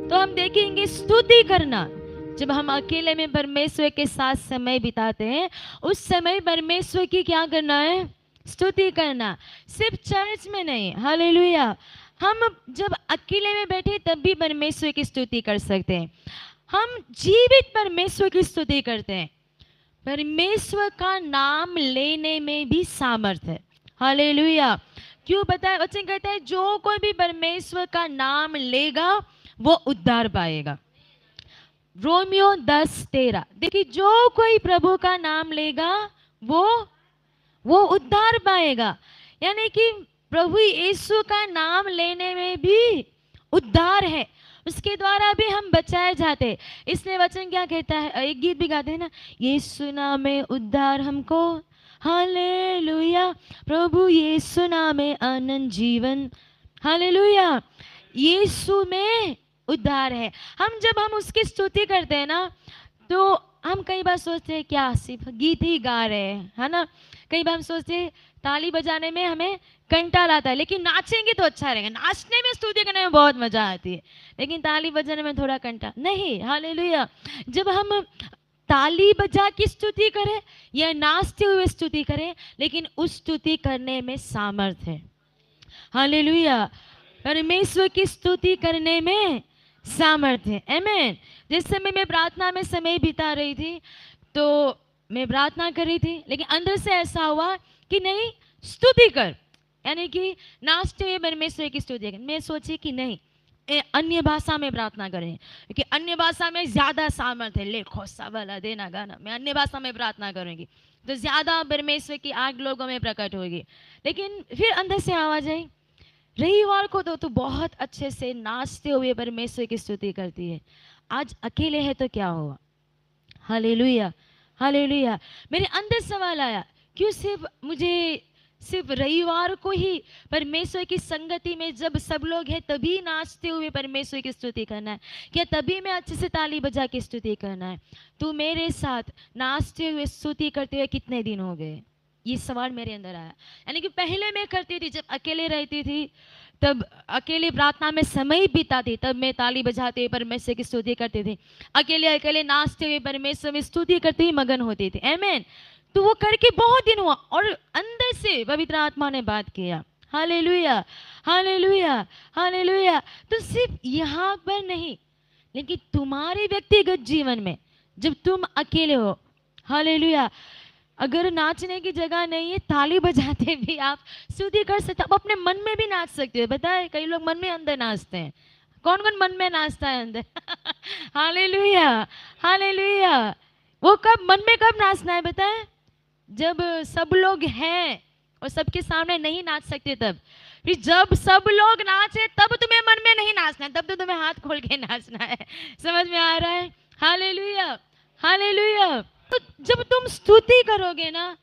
तो हम देखेंगे स्तुति करना। जब हम अकेले में परमेश्वर के साथ समय बिताते हैं, उस समय परमेश्वर की क्या करना है? स्तुति करना। सिर्फ चर्च में नहीं, हालेलुया। हम जब अकेले में बैठे तब भी परमेश्वर की स्तुति कर सकते हैं। हम जीवित परमेश्वर की स्तुति करते हैं। परमेश्वर का नाम लेने में भी सामर्थ्य है, हालेलुया। क्यों पता है? वचन कहता है जो कोई भी परमेश्वर का नाम लेगा वो उद्धार पाएगा। रोमियो 10:13। देखिए, जो कोई प्रभु का नाम लेगा वो उद्धार पाएगा। यानी कि प्रभु यीशु का नाम लेने में भी उद्धार है, उसके द्वारा भी हम बचाए जाते। इसलिए वचन क्या कहता है? एक गीत भी गाते हैं ना, यीशु नाम में उद्धार हमको, हालेलुया। प्रभु यीशु नाम में अनंत जीवन, हालेलुया। यीशु में उद्धार है। जब हम उसकी स्तुति करते हैं ना, तो हम कई बार सोचते हैं क्या सिर्फ गीत ही गा रहे हैं, है ना। कई बार हम सोचते हैं ताली बजाने में हमें कंटाल आता है, लेकिन नाचेंगे तो अच्छा रहेगा। नाचने में, स्तुति करने में बहुत मजा आती है, लेकिन ताली बजाने में थोड़ा कंटाल नहीं, हालेलुया। जब हम ताली बजा की स्तुति करें या नाचते हुए स्तुति करें, लेकिन उस स्तुति करने में सामर्थ्य है, हालेलुया। परमेश्वर की स्तुति करने में सामर्थ्य है, आमीन। जिस समय मैं प्रार्थना में समय बिता रही थी, तो मैं प्रार्थना कर रही थी, लेकिन अंदर से ऐसा हुआ कि नहीं, स्तुति कर, यानी कि नाचते हुए परमेश्वर की स्तुति कर। मैं सोची कि नहीं, अन्य भाषा में प्रार्थना करें, क्योंकि अन्य भाषा में ज्यादा सामर्थ्य है। लेखो सवाला देना गाना, मैं अन्य भाषा में प्रार्थना करूंगी तो ज्यादा परमेश्वर की आग लोगों में प्रकट होगी। लेकिन फिर अंदर से आवाज आई, रविवार को तो तू बहुत अच्छे से नाचते हुए परमेश्वर की स्तुति करती है, आज अकेले है तो क्या हुआ? Hallelujah, hallelujah. मेरे अंदर सवाल आया, क्यों सिर्फ रविवार को ही परमेश्वर की संगति में जब सब लोग हैं तभी नाचते हुए परमेश्वर की स्तुति करना है? क्या तभी मैं अच्छे से ताली बजा के स्तुति करना है? तू मेरे साथ नाचते हुए स्तुति करते हुए कितने दिन हो गए? ये सवाल मेरे अंदर आया। यानी कि पहले मैं करती थी, जब अकेले रहती थी, तब अकेले प्रार्थना में समय बिताती, तब मैं ताली बजाते हुए परमेश्वर की स्तुति करती थी, अकेले अकेले नाचते हुए परमेश्वर में स्तुति करते हुए मगन होती थी, आमीन। तो वो करके बहुत दिन हुआ और अंदर से पवित्र आत्मा ने बात किया, हालेलुया, हालेलुया, हालेलुया। तो सिर्फ यहाँ पर नहीं, लेकिन तुम्हारे व्यक्तिगत जीवन में जब तुम अकेले हो, हालेलुया, अगर नाचने की जगह नहीं है, ताली बजाते भी आप स्तुति कर सकते, आप अपने मन में भी नाच सकते हो। पता है, कई लोग मन में अंदर नाचते हैं। कौन कौन मन में नाचता है अंदर? Hallelujah, hallelujah. वो मन में कब नाचना है पता है? जब सब लोग हैं और सबके सामने नहीं नाच सकते तब। फिर जब सब लोग नाचे तब तुम्हें मन में नहीं नाचना है, तब तो तुम्हें हाथ खोल के नाचना है। समझ में आ रहा है? हालेलुया, हालेलुया। तो जब तुम स्तुति करोगे ना,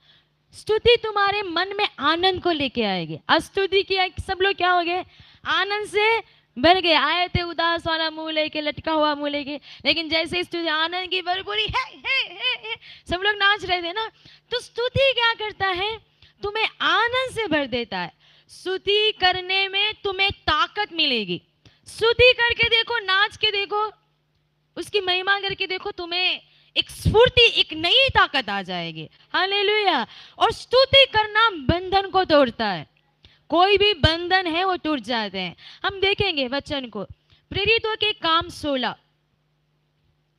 स्तुति तुम्हारे मन में आनंद को लेके आएगी। आज स्तुति किया, सब लोग क्या हो गए? आनंद से भर गए। आए थे उदास वाला मुंह लेके, लटका हुआ मुंह लेके, लेकिन जैसे स्तुति आनंद की भरपूरी है, सब लोग नाच रहे थे ना। तो स्तुति क्या करता है? तुम्हें आनंद से भर देता है। स्तुति करने में तुम्हें ताकत मिलेगी। स्तुति करके देखो, नाच के देखो, उसकी महिमा करके देखो, तुम्हें एक स्फूर्ति, एक नई ताकत आ जाएगी, हालेलुया। और स्तुति करना बंधन को तोड़ता है। कोई भी बंधन है वो टूट जाते हैं। हम देखेंगे वचन को, प्रेरितों के काम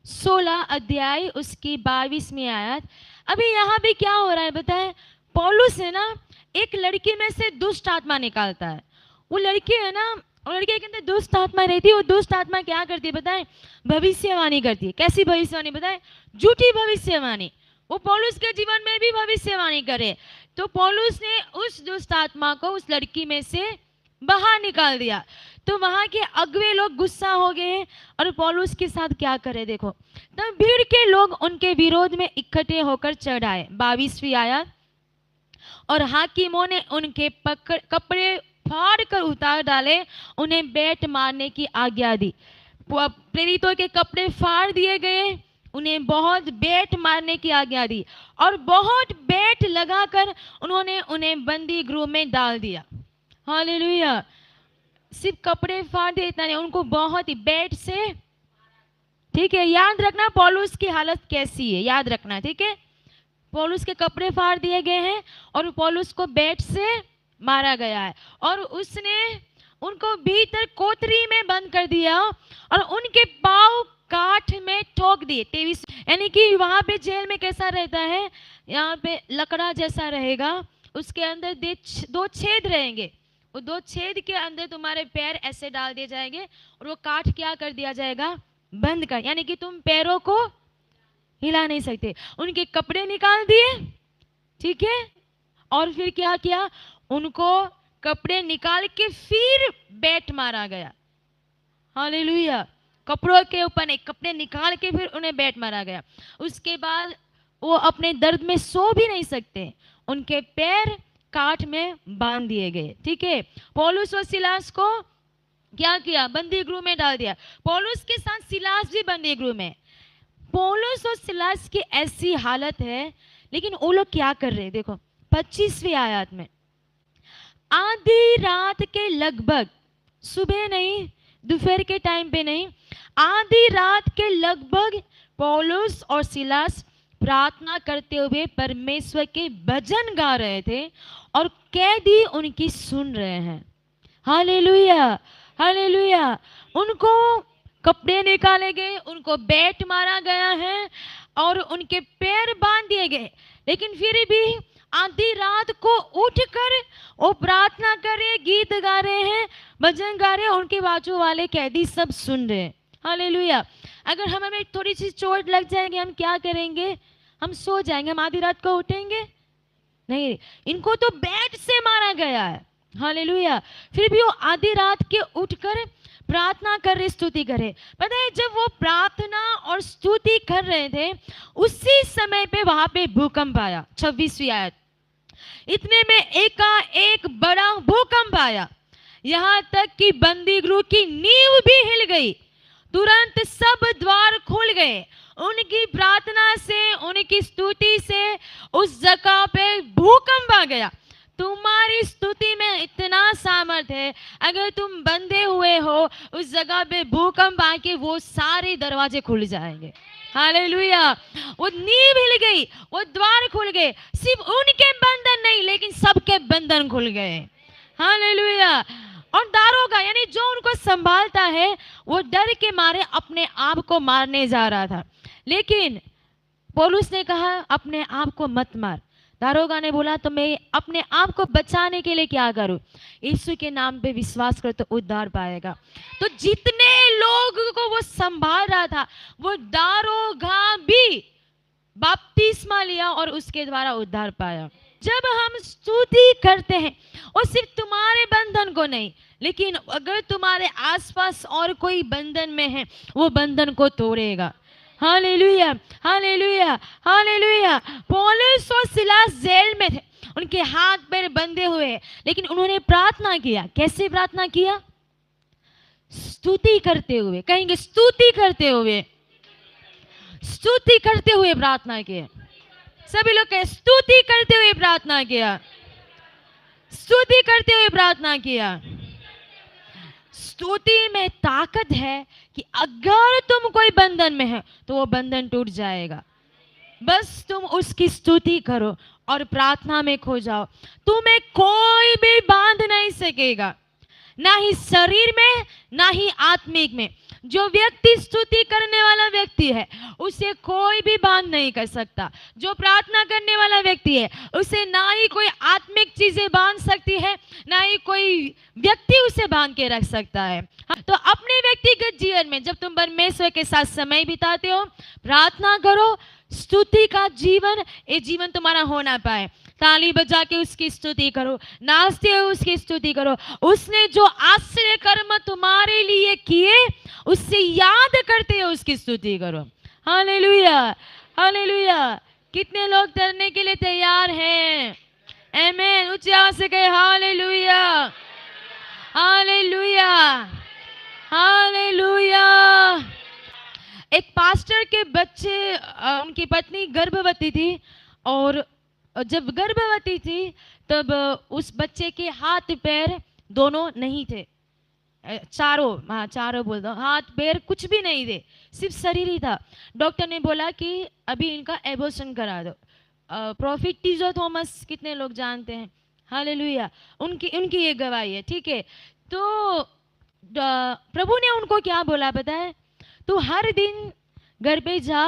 16 अध्याय उसकी 22वीं आयत। अभी यहाँ भी क्या हो रहा है बताएं? पौलुस है ना, एक लड़की में से दुष्ट आत्मा निकालता है। वो लड़की है ना, और लड़के के अंदर दुष्ट आत्मा रहती है। वो दुष्ट आत्मा क्या करती है बताएं? भविष्यवाणी करती है। कैसी भविष्यवाणी बताएं? झूठी भविष्यवाणी। वो पौलुस के जीवन में भी भविष्यवाणी करे। तो पौलुस ने उस दुष्ट आत्मा को उस लड़की में से बाहर निकाल दिया। तो वहां के अगुवे लोग गुस्सा हो गए और पौलुस के साथ क्या करे देखो। तब भीड़ के लोग उनके विरोध में इकट्ठे होकर चढ़ आए, 22वीं आयत। और हाकिमों ने उनके कपड़े फाड़ कर उतार डाले, उन्हें बेट मारने की आज्ञा दी। प्रेरितों के कपड़े फाड़ दिए गए, उन्हें बहुत बेट मारने की आज्ञा दी, और बहुत बेट लगाकर उन्होंने उन्हें बंदी गृह में डाल दिया। हालेलुया। सिर्फ कपड़े फाड़ दिए इतना नहीं, उनको बहुत ही बेट से, ठीक है, याद रखना पौलुस की हालत कैसी है, याद रखना, ठीक है। पौलुस के कपड़े फाड़ दिए गए हैं और पौलुस को बेट से मारा गया है और उसने उनको भीतर कोठरी में बंद कर दिया और उनके पांव काठ में ठोक दिए। 23, यानी कि वहां पे जेल में कैसा रहता है, यहाँ पे लकड़ा जैसा रहेगा, उसके अंदर 2 छेद रहेंगे, वो 2 छेद के अंदर तुम्हारे पैर ऐसे डाल दिए जाएंगे और वो काठ क्या कर दिया जाएगा, बंद कर, यानी कि तुम पैरों को हिला नहीं सकते। उनके कपड़े निकाल दिए, ठीक है, और फिर क्या किया, उनको कपड़े निकाल के फिर बैट मारा गया। हालेलुया, कपड़ों के ऊपर नहीं, कपड़े निकाल के फिर उन्हें बैट मारा गया। उसके बाद वो अपने दर्द में सो भी नहीं सकते, उनके पैर काठ में बांध दिए गए, ठीक है। पौलुस और सिलास को क्या किया, बंदी गृह में डाल दिया। पौलुस के साथ सिलास भी बंदी गृह में। पौलुस और सिलास की ऐसी हालत है, लेकिन वो लोग क्या कर रहे हैं, देखो 25वीं आयत में, आधी रात के लगभग, सुबह नहीं, दोपहर के टाइम पे नहीं, आधी रात के लगभग पौलुस और सिलास प्रार्थना करते हुए परमेश्वर के भजन गा रहे थे और कैदी उनकी सुन रहे हैं। Hallelujah, hallelujah. उनको कपड़े निकाले गए, उनको बैट मारा गया है और उनके पैर बांध दिए गए, लेकिन फिर भी आधी रात को उठकर वो प्रार्थना कर रहे, गीत गा रहे हैं, भजन गा रहे हैं, उनके बाजू वाले कैदी सब सुन रहे हैं। हालेलुया। अगर हमें थोड़ी सी चोट लग जाएगी, हम क्या करेंगे, हम सो जाएंगे, हम आधी रात को उठेंगे नहीं, इनको तो बैट से मारा गया है। हालेलुया। फिर भी वो आधी रात के उठकर प्रार्थना कर रहे, स्तुति करे। पता है, जब वो प्रार्थना और स्तुति कर रहे थे, उसी समय पे वहां पे भूकंप आया। 26वीं आयत, इतने में एकाएक बड़ा भूकंप आया, यहाँ तक कि बंदी गृह की नींव भी हिल गई। तुरंत सब द्वार खुल गए। उनकी प्रार्थना से, उनकी स्तुति से उस जगह पे भूकंप आ गया। तुम्हारी स्तुति में इतना सामर्थ्य है, अगर तुम बंधे हुए हो, उस जगह पे भूकंप आके वो सारे दरवाजे खुल जाएंगे। हालेलुया। वो नींव हिल गई, वो द्वार खुल गए, सिर्फ उनके बंधन नहीं, लेकिन सबके बंधन खुल गए। हालेलुया। और दारोगा, यानी जो उनको संभालता है, वो डर के मारे अपने आप को मारने जा रहा था, लेकिन पौलुस ने कहा अपने आप को मत मार। दारोगा ने बोला तो मैं अपने आप को बचाने के लिए क्या करूं, यीशु के नाम पे विश्वास कर तो उद्धार पाएगा। तो जितने लोग को वो संभाल रहा था, वो दारोगा भी बपतिस्मा लिया और उसके द्वारा उद्धार पाया। जब हम स्तुति करते हैं, और सिर्फ तुम्हारे बंधन को नहीं, लेकिन अगर तुम्हारे आसपास और कोई बंधन में है, वो बंधन को तोड़ेगा। Hallelujah, hallelujah, hallelujah. पौलुस और सिलास जेल में थे, उनके हाथ पैर बंधे हुए, लेकिन उन्होंने प्रार्थना किया। कैसे प्रार्थना किया? स्तुति करते हुए। कहेंगे स्तुति करते हुए, स्तुति करते हुए प्रार्थना किया। सभी लोग कहें स्तुति करते हुए प्रार्थना किया, स्तुति करते हुए प्रार्थना किया। स्तुति में ताकत है कि अगर तुम कोई बंधन में है तो वो बंधन टूट जाएगा। बस तुम उसकी स्तुति करो और प्रार्थना में खो जाओ, तुम्हें कोई भी बांध नहीं सकेगा, ना ही शरीर में ना ही आत्मिक में। जो व्यक्ति स्तुति करने वाला व्यक्ति है, उसे कोई भी बांध नहीं कर सकता। जो प्रार्थना करने वाला व्यक्ति है, उसे ना ही कोई आत्मिक चीजें बांध सकती है, ना ही कोई व्यक्ति उसे बांध के रख सकता है। तो अपने व्यक्तिगत जीवन में जब तुम परमेश्वर के साथ समय बिताते हो, प्रार्थना करो, स्तुति का जीवन, ये जीवन तुम्हारा होना पाए। ताली बजा के उसकी स्तुति करो, नाचते हुए उसकी स्तुति करो। उसने जो आश्चर्य कर्म तुम्हारे लिए किए, उससे याद करते हुए उसकी स्तुति करो। Hallelujah, hallelujah. कितने लोग करने के लिए तैयार हैं? आमीन। ऊंची आवाज से कहे हालेलुया, हालेलुया, हालेलुया। एक पास्टर के बच्चे, उनकी पत्नी गर्भवती थी, और जब गर्भवती थी तब उस बच्चे के हाथ पैर दोनों नहीं थे। चारों, हाँ चारों बोल दो, हाथ पैर कुछ भी नहीं थे, सिर्फ शरीर ही था। डॉक्टर ने बोला कि अभी इनका एबॉर्शन करा दो। प्रॉफिट टीजो थॉमस कितने लोग जानते हैं, हालेलुया, उनकी उनकी ये गवाही है, ठीक है। तो प्रभु ने उनको क्या बोला पता है, तू हर दिन घर पे जा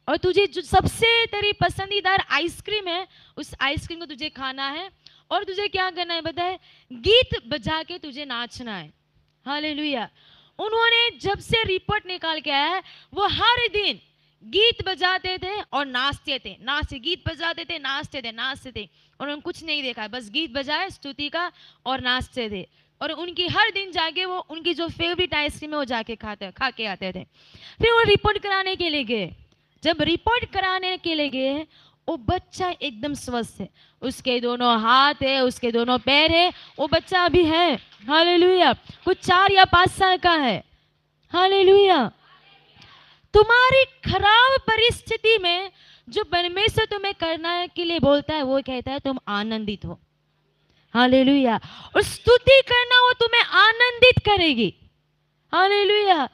और तुझे जो सबसे तेरी पसंदीदार आइसक्रीम है उस आइसक्रीम को तुझे खाना है, और तुझे क्या करना है पता है, गीत बजा के तुझे नाचना है, हालेलुया। उन्होंने जब से रिपोर्ट निकाल के आया है, वो हर दिन गीत बजाते थे और नाचते थे, गीत बजाते थे, नाचते थे, और उन्होंने कुछ नहीं देखा, बस गीत बजाए स्तुति का और नाचते थे। और उनकी हर दिन जाके वो उनकी जो फेवरेट आइसक्रीम है वो जाके खा के आते थे। फिर वो रिपोर्ट कराने के लिए गए। जब रिपोर्ट कराने के लिए गए, वो बच्चा एकदम स्वस्थ है, उसके दोनों हाथ है, उसके दोनों पैर है, वो बच्चा अभी है, हालेलुया, कुछ 4 या 5 साल का है, हालेलुया। तुम्हारी खराब परिस्थिति में जो परमेश्वर तुम्हें करना है के लिए बोलता है, वो कहता है तुम आनंदित हो, हालेलुया। और स्तुति करना वो तुम्हें आनंदित करेगी, हालेलुया,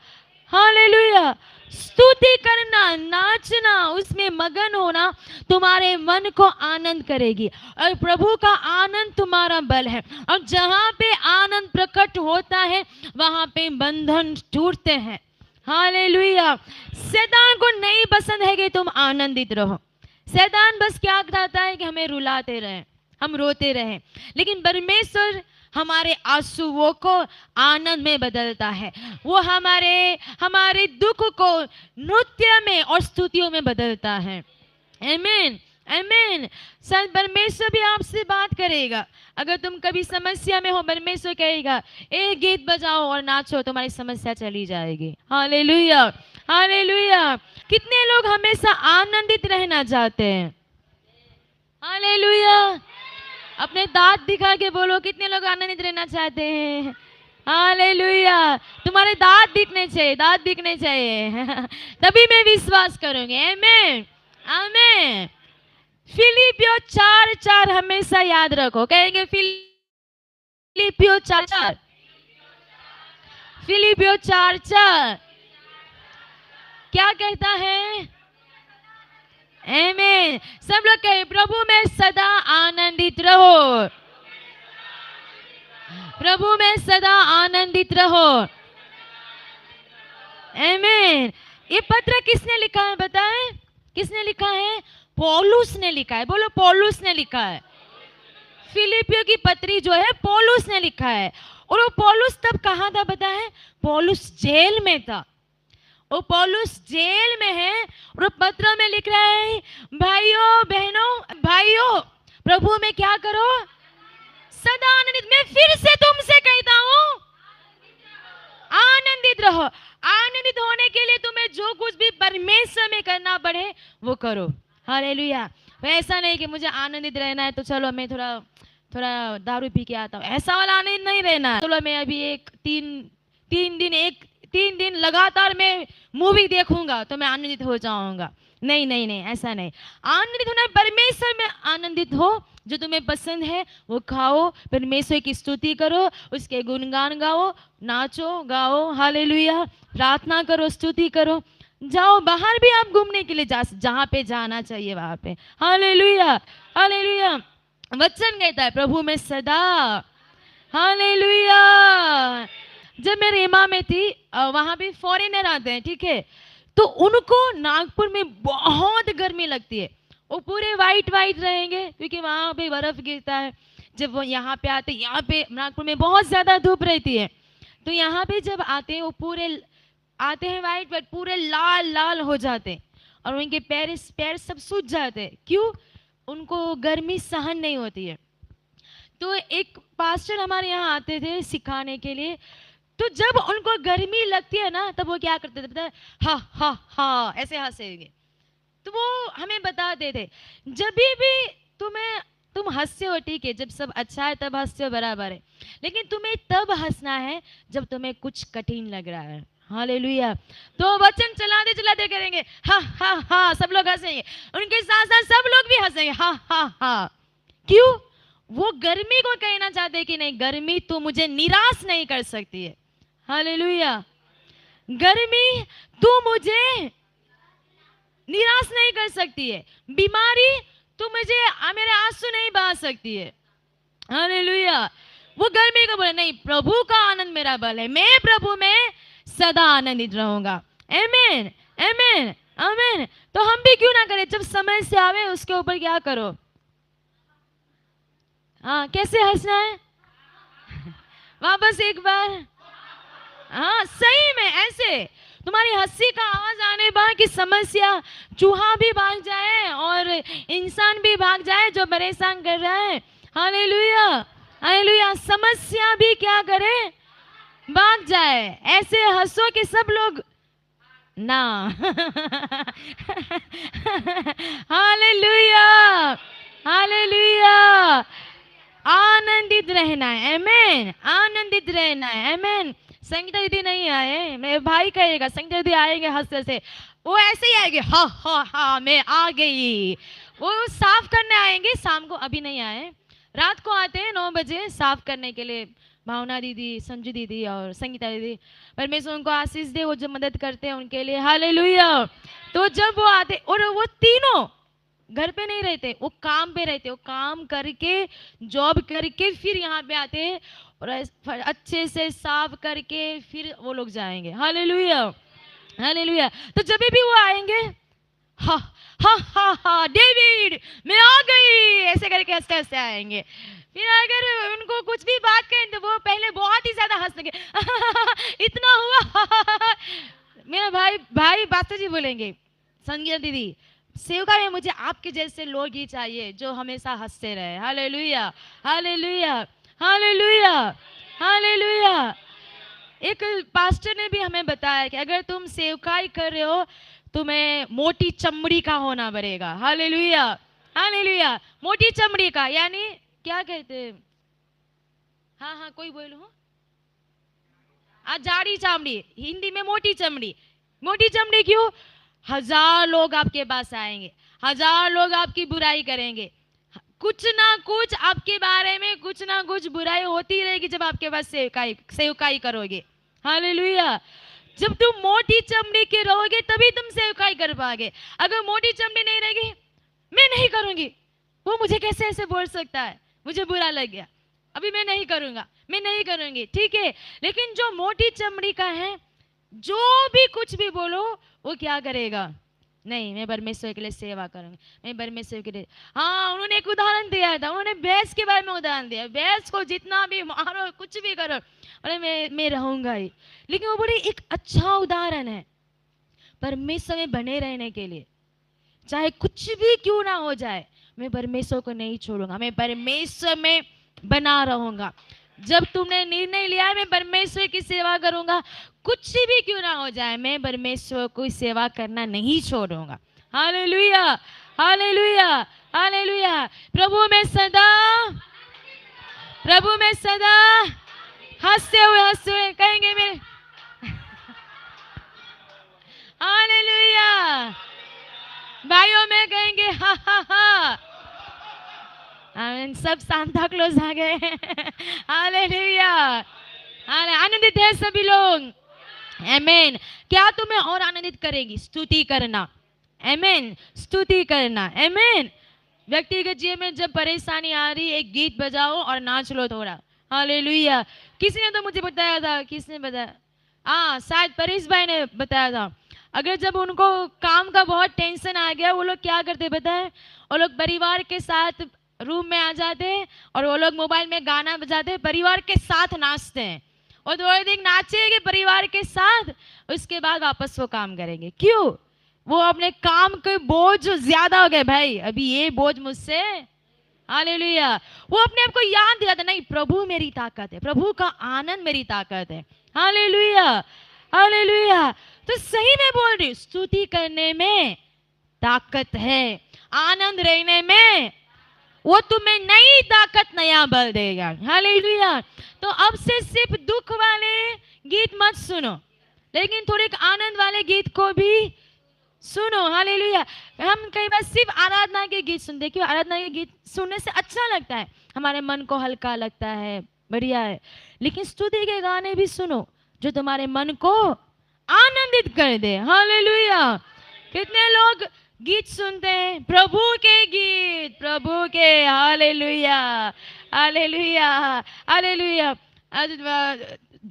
हालेलुया। स्तुति करना, नाचना, उसमें मगन होना तुम्हारे मन को आनंद करेगी, और प्रभु का आनंद तुम्हारा बल है। और जहां पे आनंद प्रकट होता है वहां पे बंधन टूटते हैं, हालेलुया। शैतान को नहीं पसंद है कि तुम आनंदित रहो। शैतान बस क्या चाहता है कि हमें रुलाते रहें, हम रोते रहें, लेकिन परमेश्वर हमारे आंसुओं को आनंद में बदलता है। वो हमारे दुख को नृत्य में और स्तुतियों में बदलता है। आमीन, आमीन। सच परमेश्वर भी आपसे बात करेगा। अगर तुम कभी समस्या में हो, परमेश्वर कहेगा एक गीत बजाओ और नाचो, तुम्हारी समस्या चली जाएगी, हालेलुया, हालेलुया। कितने लोग हमेशा आनंदित रहना चाहते हैं, हालेलुया। अपने दांत दिखा के बोलो, कितने लोग आनंदित रहना चाहते हैं, हालेलुया। तुम्हारे दांत दिखने चाहिए, दांत दिखने चाहिए तभी मैं विश्वास करूंगी, आमीन, आमीन। फिलिपियो 4:4 हमेशा याद रखो, कहेंगे फिलिपियो 4:4, फिलिपियो 4:4 क्या कहता है, आमीन। सब लोग कहे, प्रभु में सदा आनंदित रहो, प्रभु में सदा आनंदित रहो, आमीन। ये पत्र किसने लिखा है बताएं, किसने लिखा है, पौलुस ने लिखा है, बोलो पौलुस ने लिखा है। फिलिपियो की पत्री जो है पौलुस ने लिखा है। और वो पौलुस तब कहाँ था पता है, पौलुस जेल में था। वो पौलुस जेल में है और पत्र में लिख रहा है, भाइयों बहनों, भाइयों प्रभु में क्या करो, सदा आनंदित। मैं फिर से तुमसे कहता हूं, आनंदित रहो। आनंदित होने के लिए तुम्हें जो कुछ भी परमेश्वर में करना पड़े वो करो, हालेलुया। ऐसा नहीं कि मुझे आनंदित रहना है तो चलो मैं थोड़ा दारू पी के आता हूँ, ऐसा वाला आनंद नहीं रहना। चलो मैं अभी तीन दिन लगातार मैं मूवी देखूंगा तो मैं आनंदित हो जाऊंगा, नहीं नहीं नहीं, ऐसा नहीं। आनंदित होना, परमेश्वर में आनंदित हो, जो तुम्हें पसंद है वो खाओ, परमेश्वर की स्तुति करो, उसके गुणगान गाओ, नाचो गाओ, हालेलुया, प्रार्थना करो, स्तुति करो। जाओ बाहर भी आप घूमने के लिए जहाँ पे जाना चाहिए वहां पे, हालेलुया, हालेलुया। वचन कहता है प्रभु में सदा, हालेलुया। जब मैं रीमा में थी, वहां भी फॉरेनर आते हैं, ठीक है, तो उनको नागपुर में बहुत गर्मी लगती है। वो पूरे वाइट रहेंगे क्योंकि वहां पे बर्फ गिरता है। जब वो यहाँ पे आते, यहाँ पे नागपुर में बहुत ज्यादा धूप रहती है, तो यहाँ पे जब आते हैं वो पूरे आते हैं वाइट, पूरे लाल हो जाते हैं और उनके पैर सब सूज जाते हैं। क्यों? उनको गर्मी सहन नहीं होती है। तो एक पास्टर हमारे यहाँ आते थे सिखाने के लिए, तो जब उनको गर्मी लगती है ना, तब वो क्या करते थे पता है, हा हा हा ऐसे हंसेंगे। तो वो हमें बताते थे, जब भी तुम हंसते हो, ठीक है, जब सब अच्छा है तब हंसते हो, बराबर है, लेकिन तुम्हें तब हंसना है जब तुम्हें कुछ कठिन लग रहा है, हालेलुया। तो वचन चलाते करेंगे हा हा हा, सब लोग हंसेंगे, उनके साथ साथ सब लोग भी हंसेंगे हा हा हा। क्यों? वो गर्मी को कहना चाहते कि नहीं, गर्मी तो मुझे निराश नहीं कर सकती है, हालेलुया। गर्मी तू मुझे निराश नहीं कर सकती है, बीमारी तू मुझे मेरे आंसू नहीं बहा सकती है। हालेलुया। वो गर्मी को बोले नहीं, प्रभु का आनंद मेरा बल है, मैं प्रभु में सदा आनंदित रहूंगा। आमीन, आमीन, आमीन। तो हम भी क्यों ना करें, जब समय से आवे उसके ऊपर क्या करो। हाँ, कैसे हंसना है वापस एक बार। हाँ, सही में ऐसे तुम्हारी हंसी का आवाज आने बाद कि समस्या, चूहा भी भाग जाए और इंसान भी भाग जाए जो परेशान कर रहा है। Hallelujah, hallelujah. समस्या भी क्या करे, भाग जाए। ऐसे हंसो कि सब लोग ना हालेलुया, हालेलुया। आनंदित रहना है, आमेन। आनंदित रहना है, आमेन। संगीता दीदी नहीं आए, मेरे भाई कहेगा संगीता दीदी आएंगे हंसते से, वो ऐसे ही आएंगे, हा हा हा मैं आ गई। वो साफ करने आएंगे शाम को, अभी नहीं आए, रात को आते हैं 9 बजे साफ करने के लिए। भावना दीदी, संजू दीदी और संगीता दीदी, परमेश्वर उनको आशीष दे, वो जो मदद करते हैं उनके लिए। हालेलुया। तो जब वो आते और वो तीनों घर पे नहीं रहते, वो काम पे रहते, वो काम करके जॉब करके फिर यहाँ पे आते हैं और अच्छे से साफ करके फिर वो लोग जाएंगे। हालेलुया, हालेलुया। तो जब भी वो आएंगे, हा हा हा हा डेविड मैं आ गई, ऐसे करके हंसते हंसते आएंगे। फिर अगर उनको कुछ भी बात करें तो वो पहले बहुत ही ज्यादा हंस लगे इतना हुआ मेरा भाई बास्ता जी बोलेंगे, संगीता दीदी सेवका में मुझे आपके जैसे लोग ही चाहिए जो हमेशा हंसते रहे। Hallelujah, hallelujah, hallelujah, hallelujah. एक पास्टर ने भी हमें बताया कि अगर तुम सेवकाई कर रहे हो तुम्हें मोटी चमड़ी का होना पड़ेगा। Hallelujah, hallelujah. मोटी चमड़ी का यानी क्या कहते हैं, हाँ हाँ कोई बोलो, जाड़ी चमड़ी, हिंदी में मोटी चमड़ी। मोटी चमड़ी क्यों, 1000 लोग आपके पास आएंगे, 1000 लोग आपकी बुराई करेंगे, कुछ ना कुछ आपके बारे में कुछ ना कुछ बुराई होती रहेगी जब आपके पास सेवकाई करोगे। हालेलुया। जब तुम मोटी चमड़ी के रहोगे तभी तुम सेवकाई कर पाओगे। अगर मोटी चमड़ी नहीं रहेगी, मैं नहीं करूंगी, वो मुझे कैसे ऐसे बोल सकता है, मुझे बुरा लग गया, अभी मैं नहीं करूंगा, मैं नहीं करूंगी, ठीक है। लेकिन जो मोटी चमड़ी का है, जो भी कुछ भी बोलो वो क्या करेगा, नहीं मैं परमेश्वर के लिए सेवा करूंगी, मैं परमेश्वर के लिए। हाँ, उन्होंने एक उदाहरण दिया था, उन्होंने भैंस के बारे में उदाहरण दिया, भैंस को जितना भी मारो कुछ भी करो, अरे मैं रहूंगा ही। लेकिन वो बोले एक अच्छा उदाहरण है परमेश्वर में बने रहने के लिए, चाहे कुछ भी क्यों ना हो जाए, मैं परमेश्वर को नहीं छोड़ूंगा, मैं परमेश्वर में बना रहूंगा। जब तुमने निर्णय लिया है मैं परमेश्वर की सेवा करूंगा, कुछ भी क्यों ना हो जाए, मैं परमेश्वर को सेवा करना नहीं छोड़ूंगा। Hallelujah, hallelujah, hallelujah. प्रभु में सदा, प्रभु में सदा हंसते हुए कहेंगे मेरे हालेलुया। भाइयों में कहेंगे हा हा हा। सब सांता क्लॉज आ गए हालेलुया, आनंदित है सभी लोग, आमेन। क्या तुम्हें और आनंदित करेगी, स्तुति करना, आमेन, स्तुति करना, आमेन। व्यक्तिगत जीवन में जब परेशानी आ रही, एक गीत बजाओ और नाच लो थोड़ा। हालेलुया। किसी ने तो मुझे बताया था, किसने बताया, हाँ शायद परेश भाई ने बताया था, अगर जब उनको काम का बहुत टेंशन आ गया, वो लोग क्या करते पता है, वो लोग परिवार के साथ रूम में आ जाते हैं और वो लोग मोबाइल में गाना बजाते हैं, परिवार के साथ नाचते हैं और थोड़े दिन नाचेंगे परिवार के साथ, उसके बाद वापस वो काम करेंगे। क्यों, वो अपने काम के बोझ ज्यादा हो गए, भाई अभी ये बोझ मुझसे, हालेलुया। वो अपने आप को याद दिलाता, नहीं प्रभु मेरी ताकत है, प्रभु का आनंद मेरी ताकत है। हालेलुया, हालेलुया। तो सही में बोल रही, स्तुति करने में ताकत है, आनंद रहने में वो तुम्हें नई ताकत नया बल देगा। हालेलुया। तो अब से सिर्फ दुख वाले गीत मत सुनो, लेकिन थोड़े आनंद वाले गीत को भी सुनो। हालेलुया। हम कई बार सिर्फ आराधना के गीत सुनते, क्यों, आराधना के गीत सुनने से अच्छा लगता है, हमारे मन को हल्का लगता है, बढ़िया है। लेकिन स्तुति के गाने भी सुनो, जो तुम्हारे मन को आनंदित कर दे। हालेलुया। कितने लोग गीत सुनते हैं, प्रभु के गीत, प्रभु के, हालेलुया, हालेलुया, हालेलुया।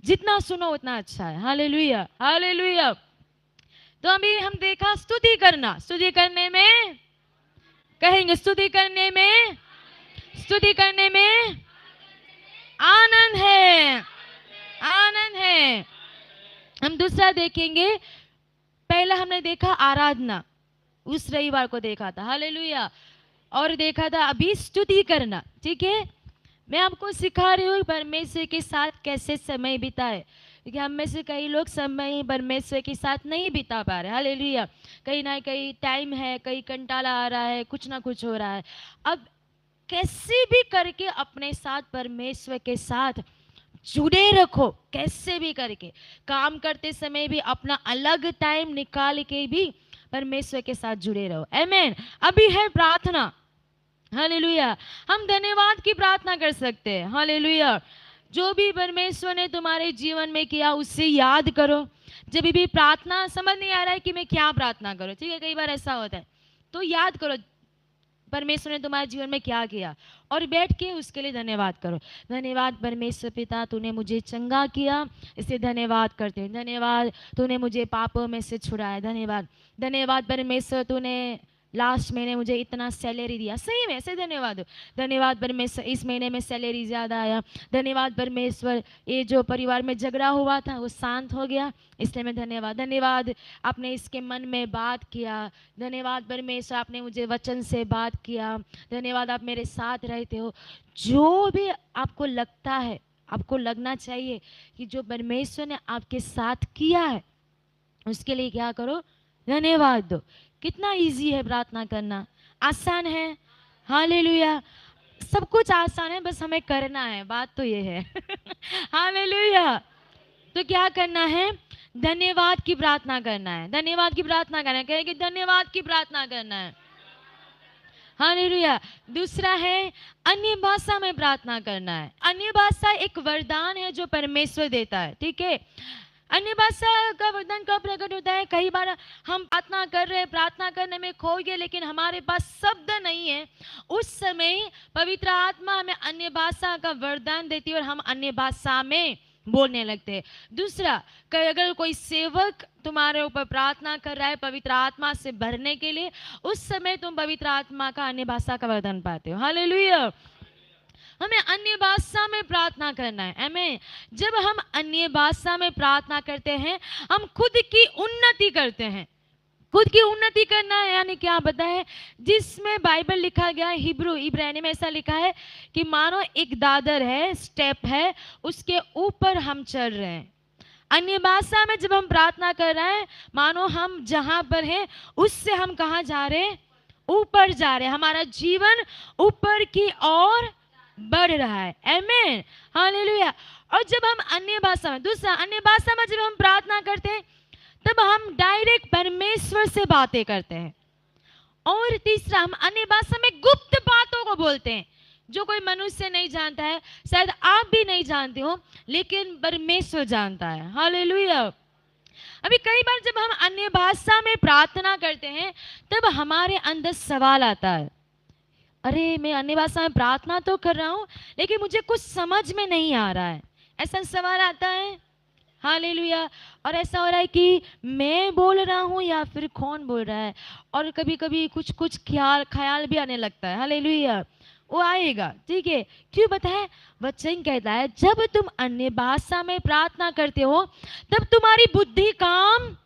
जितना सुनो उतना अच्छा है। हालेलुया, हालेलुया। तो अभी हम देखा स्तुति करना, स्तुति करने में, कहेंगे स्तुति करने में, स्तुति करने में आनंद है, आनंद है। हम दूसरा देखेंगे, पहला हमने देखा आराधना, उस रविवार को देखा था, हालेलुया, और देखा था अभी स्तुति करना। ठीक है, मैं आपको सिखा रही हूँ परमेश्वर के साथ कैसे समय बिताए, क्योंकि हम में से कई लोग समय परमेश्वर के साथ नहीं बिता पा रहे। हालेलुया, कहीं ना कहीं टाइम है, कहीं कंटाला आ रहा है, कुछ ना कुछ हो रहा है। अब कैसे भी करके अपने साथ परमेश्वर के साथ जुड़े रखो, कैसे भी करके, काम करते समय भी अपना अलग टाइम निकाल के भी परमेश्वर के साथ जुड़े रहो। आमीन। अभी है प्रार्थना, हालेलुया, हम धन्यवाद की प्रार्थना कर सकते हैं। हालेलुया, जो भी परमेश्वर ने तुम्हारे जीवन में किया उससे याद करो। जब भी प्रार्थना समझ नहीं आ रहा है कि मैं क्या प्रार्थना करूं, ठीक है, कई बार ऐसा होता है, तो याद करो परमेश्वर ने तुम्हारे जीवन में क्या किया, और बैठ के उसके लिए धन्यवाद करो। धन्यवाद परमेश्वर पिता, तूने मुझे चंगा किया, इससे धन्यवाद करते हैं। धन्यवाद तूने मुझे पापों में से छुड़ाया। धन्यवाद, धन्यवाद परमेश्वर तूने लास्ट महीने मुझे इतना सैलरी दिया, सही में ऐसे धन्यवाद हो। धन्यवाद परमेश्वर इस महीने में सैलरी ज़्यादा आया। धन्यवाद परमेश्वर ये जो परिवार में झगड़ा हुआ था वो शांत हो गया, इसलिए मैं धन्यवाद। धन्यवाद आपने इसके मन में बात किया। धन्यवाद परमेश्वर आपने मुझे वचन से बात किया। धन्यवाद आप मेरे साथ रहते हो। जो भी आपको लगता है, आपको लगना चाहिए कि जो परमेश्वर ने आपके साथ किया है उसके लिए क्या करो, धन्यवाद दो। कितना इजी है प्रार्थना करना, आसान है। हालेलुया, सब कुछ आसान है, बस हमें करना है, बात तो ये है। हालेलुया, तो क्या करना है, धन्यवाद की प्रार्थना करना है, धन्यवाद की प्रार्थना करना है, कहे कि धन्यवाद की प्रार्थना करना है। हालेलुया। दूसरा है अन्य भाषा में प्रार्थना करना है। अन्य भाषा एक वरदान है जो परमेश्वर देता है, ठीक है। अन्य भाषा का वरदान कब प्रकट होता है, कई बार हम प्रार्थना कर रहे हैं, प्रार्थना करने में खो गए, लेकिन हमारे पास शब्द नहीं है, उस समय पवित्र आत्मा हमें अन्य भाषा का वरदान देती है और हम अन्य भाषा में बोलने लगते हैं। दूसरा, अगर कोई सेवक तुम्हारे ऊपर प्रार्थना कर रहा है पवित्र आत्मा से भरने के लिए, उस समय तुम पवित्र आत्मा का अन्य भाषा का वरदान पाते हो। हालेलुया, हमें अन्य भाषा में प्रार्थना करना है। आमीन। जब हम अन्य भाषा में प्रार्थना करते हैं, हम खुद की उन्नति करते हैं। खुद की उन्नति करना है यानी क्या पता है, जिसमें बाइबल लिखा गया है, हिब्रू इब्रानी में ऐसा लिखा है कि मानो एक दादर है, स्टेप है, उसके ऊपर हम चढ़ रहे हैं। अन्य भाषा में जब हम प्रार्थना कर रहे हैं, मानो हम जहां पर हैं उससे हम कहाँ जा रहे हैं, ऊपर जा रहे हैं। हमारा जीवन ऊपर की ओर बढ़ रहा है। आमीन, हालेलुया। और जब हम अन्य भाषा में, दूसरा अन्य भाषा में जब हम प्रार्थना करते हैं तब हम डायरेक्ट परमेश्वर से बातें करते हैं। और तीसरा, हम अन्य भाषा में गुप्त बातों को बोलते हैं जो कोई मनुष्य नहीं जानता है, शायद आप भी नहीं जानते हो, लेकिन परमेश्वर जानता है। हालेलुया। अभी कई बार जब हम अन्य भाषा में प्रार्थना करते हैं तब हमारे अंदर सवाल आता है, अरे मैं अन्य भाषा में प्रार्थना तो कर रहा हूँ लेकिन मुझे कुछ समझ में नहीं आ रहा है, ऐसा सवाल आता है। हालेलुया। और ऐसा हो रहा है कि मैं बोल रहा हूँ या फिर कौन बोल रहा है, और कभी कभी कुछ कुछ ख्याल भी आने लगता है। हालेलुया, वो आएगा, ठीक है। क्यों बताए, वचन कहता है जब तुम अन्य भाषा में प्रार्थना करते हो तब तुम्हारी बुद्धि काम,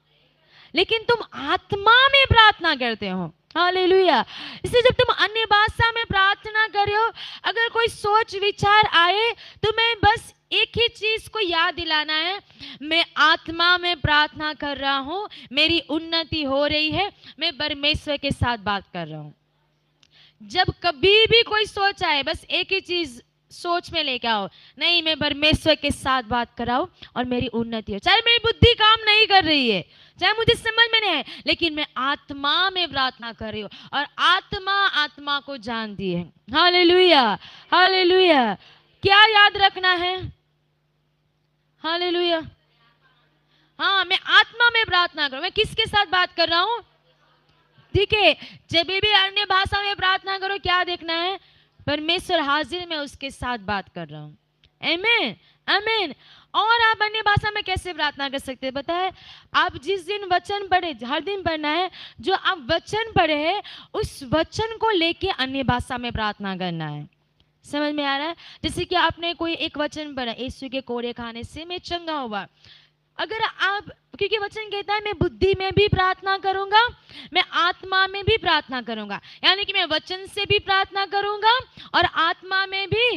लेकिन तुम आत्मा में प्रार्थना करते हो। हालेलुया। इसलिए जब तुम अन्य भाषा में प्रार्थना कर रहे हो, अगर कोई सोच विचार आए तो मैं बस एक ही चीज को याद दिलाना है, मैं आत्मा में प्रार्थना कर रहा हूं, मेरी उन्नति हो रही है, मैं परमेश्वर के साथ बात कर रहा हूं। जब कभी भी कोई सोच आए, बस एक ही चीज सोच में लेके आओ, नहीं मैं परमेश्वर के साथ बात कराऊं और मेरी उन्नति हो। चाहे मेरी बुद्धि काम नहीं कर रही है, चाहे मुझे समझ में नहीं है, लेकिन मैं आत्मा में प्रार्थना कर रही हूँ और आत्मा आत्मा को जानती है। Hallelujah, hallelujah. क्या याद रखना है, हालेलुया, हाँ, मैं आत्मा में प्रार्थना करूं। मैं किसके साथ बात कर रहा हूं? ठीक है, जब भी अन्य भाषा में प्रार्थना करो, क्या देखना है? परमेश्वर हाजिर में उसके साथ बात कर रहा हूं। आमीन, आमीन। और आप अन्य भाषा में कैसे प्रार्थना कर सकते हैं पता है? आप जिस दिन वचन पढ़े, हर दिन पढ़ना है, जो आप वचन पढ़े हैं उस वचन को लेके अन्य भाषा में प्रार्थना करना है। समझ में आ रहा है? जैसे कि आपने कोई एक वचन पढ़ा, यीशु के कोड़े खाने से मैं चंगा हुआ। अगर आप, क्योंकि वचन कहता है मैं बुद्धि में भी प्रार्थना करूंगा, मैं आत्मा में भी प्रार्थना करूंगा, यानी कि मैं वचन से भी प्रार्थना करूंगा और आत्मा में भी,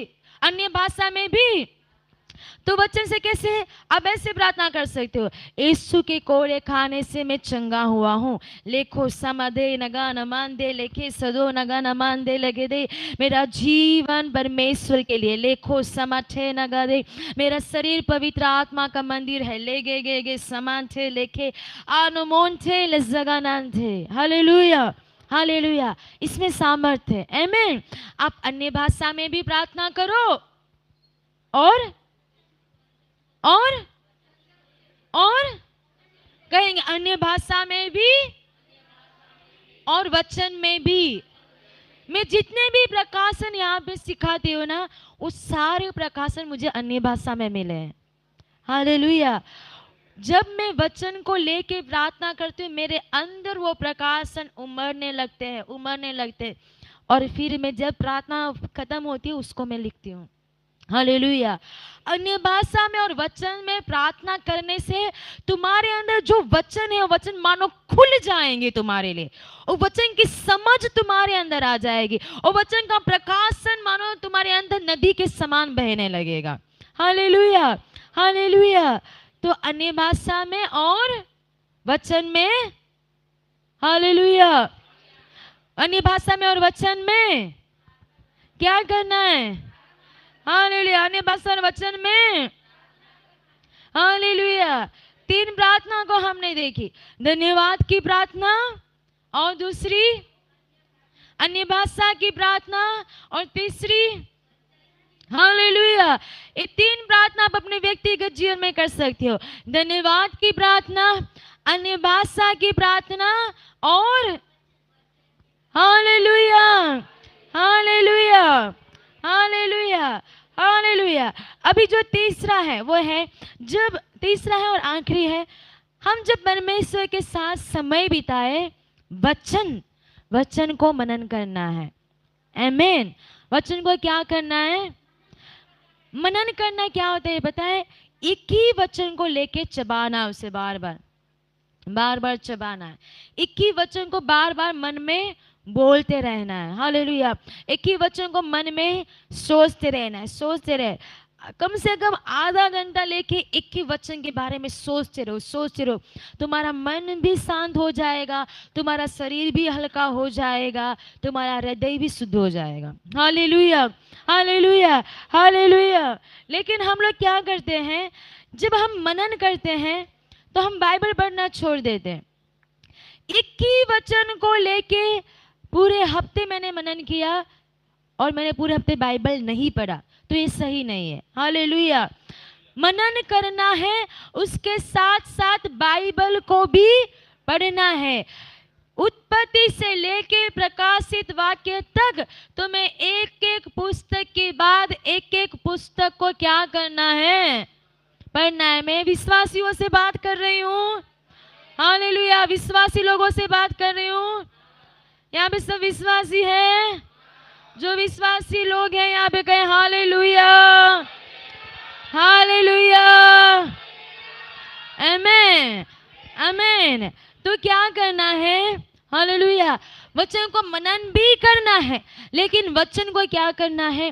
अन्य भाषा में भी। तो वचन से कैसे? आप ऐसे प्रार्थना कर सकते हो, यीशु के कोड़े खाने से मैं चंगा हुआ हूँ। लेखो समाधे नगा नमान दे, लेखे सदो नगा नमान दे लगे दे। मेरा जीवन परमेश्वर के लिए, लेखो समाठे नगा दे। मेरा शरीर पवित्र आत्मा का मंदिर है, ले गे गे गे समान थे लेखे आनुमोन थे लजगानान थे। Hallelujah, hallelujah. इसमें सामर्थ्य है। आमीन। आप अन्य भाषा में भी प्रार्थना करो और और कहेंगे अन्य भाषा में भी और वचन में भी। मैं जितने भी प्रकाशन यहाँ पे सिखाती हूँ ना, उस सारे प्रकाशन मुझे अन्य भाषा में मिले हैं। हालेलुया। जब मैं वचन को लेके प्रार्थना करती हूँ, मेरे अंदर वो प्रकाशन उमड़ने लगते हैं। और फिर मैं जब प्रार्थना खत्म होती है उसको मैं लिखती हूँ। हालेलुया। अन्य भाषा में और वचन में प्रार्थना करने से तुम्हारे अंदर जो वचन है, वो वचन मानो खुल जाएंगे तुम्हारे लिए, और वचन की समझ तुम्हारे अंदर आ जाएगी, और वचन का प्रकाशन मानो तुम्हारे अंदर नदी के समान बहने लगेगा। हालेलुया, हालेलुया। तो अन्य भाषा में और वचन में, हालेलुया, अन्य भाषा में और वचन में क्या करना है? हालेलुया। अन्य भाषा और वचन में, हालेलुया। 3 प्रार्थना को हमने देखी, धन्यवाद की प्रार्थना, और दूसरी अन्य भाषा की प्रार्थना, और तीसरी, हालेलुया। ये 3 प्रार्थना आप अपने व्यक्तिगत जीवन में कर सकते हो, धन्यवाद की प्रार्थना, अन्य भाषा की प्रार्थना, और हालेलुया, हालेलुया, हालेलुया, हालेलुया। अभी जो तीसरा है वो है, जब तीसरा है और आखिरी है, हम जब परमेश्वर के साथ समय बिताए, वचन को मनन करना है। आमीन। वचन को क्या करना है? मनन करना। क्या होता है पता है? एक ही वचन को लेके चबाना, उसे बार बार चबाना है। एक ही वचन को बार बार मन में बोलते रहना है। हालेलुया। एक ही वचन को मन में सोचते रहना है, सोचते रहे। कम से कम आधा घंटा लेके एक ही वचन के बारे में सोचते रहो। तुम्हारा मन भी शांत हो जाएगा, तुम्हारा शरीर भी हल्का हो जाएगा, तुम्हारा हृदय भी शुद्ध हो जाएगा। Hallelujah, hallelujah, hallelujah. लेकिन हम लोग क्या करते हैं, जब हम मनन करते हैं तो हम बाइबल पढ़ना छोड़ देते हैं। एक ही वचन को लेके पूरे हफ्ते मैंने मनन किया और मैंने पूरे हफ्ते बाइबल नहीं पढ़ा, तो ये सही नहीं है। हालेलुया। मनन करना है, उसके साथ साथ बाइबल को भी पढ़ना है। उत्पत्ति से लेके प्रकाशित वाक्य तक तुम्हें एक एक पुस्तक के बाद एक एक पुस्तक को क्या करना है? पढ़ना है। मैं विश्वासियों से बात कर रही हूँ। हालेलुया। विश्वासी लोगों से बात कर रही हूँ। यहाँ पे सब विश्वासी है? जो विश्वासी लोग हैं यहाँ पे कहें हालेलुया, हालेलुया, आमीन, आमीन। तो क्या करना है? हालेलुया। वचन को मनन भी करना है, लेकिन वचन को क्या करना है?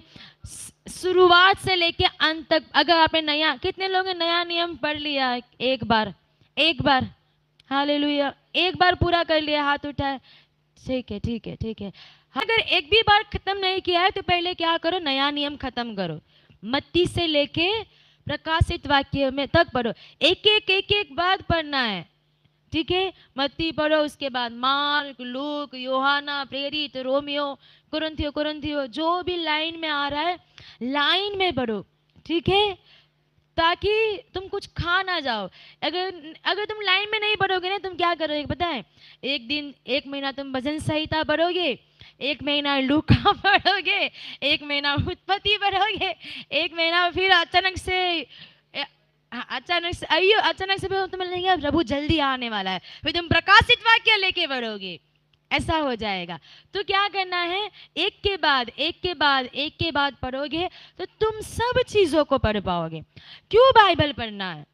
शुरुआत से लेके अंत तक। अगर आपने नया, कितने लोगों ने नया नियम पढ़ लिया? एक बार, हालेलुया, एक बार पूरा कर लिया, हाथ उठाए। ठीक है। अगर एक भी बार खत्म नहीं किया है तो पहले क्या करो? नया नियम खत्म करो। मत्ती से लेके प्रकाशित वाक्य में तक पढ़ो। एक बार पढ़ना है। ठीक है? मत्ती पढ़ो, उसके बाद मार्क, लूक, यूहन्ना, प्रेरित, रोमियो, कुरिन्थियो, जो भी लाइन में आ रहा है लाइन में पढ़ो। ठीक है? ताकि तुम कुछ खा ना आ जाओ। अगर अगर तुम लाइन में नहीं पढ़ोगे ना, तुम क्या करोगे पता है? एक दिन, एक महीना तुम भजन संहिता पढ़ोगे, एक महीना लूका पढ़ोगे, एक महीना उत्पत्ति पढ़ोगे, एक महीना फिर अचानक से अचानक से फिर तुम्हें लगेगा प्रभु जल्दी आने वाला है, फिर तुम प्रकाशित वाक्य लेके बढ़ोगे। ऐसा हो जाएगा। तो क्या करना है? एक के बाद एक के बाद एक के बाद पढ़ोगे तो तुम सब चीजों को पढ़ पाओगे। क्यों बाइबल पढ़ना है?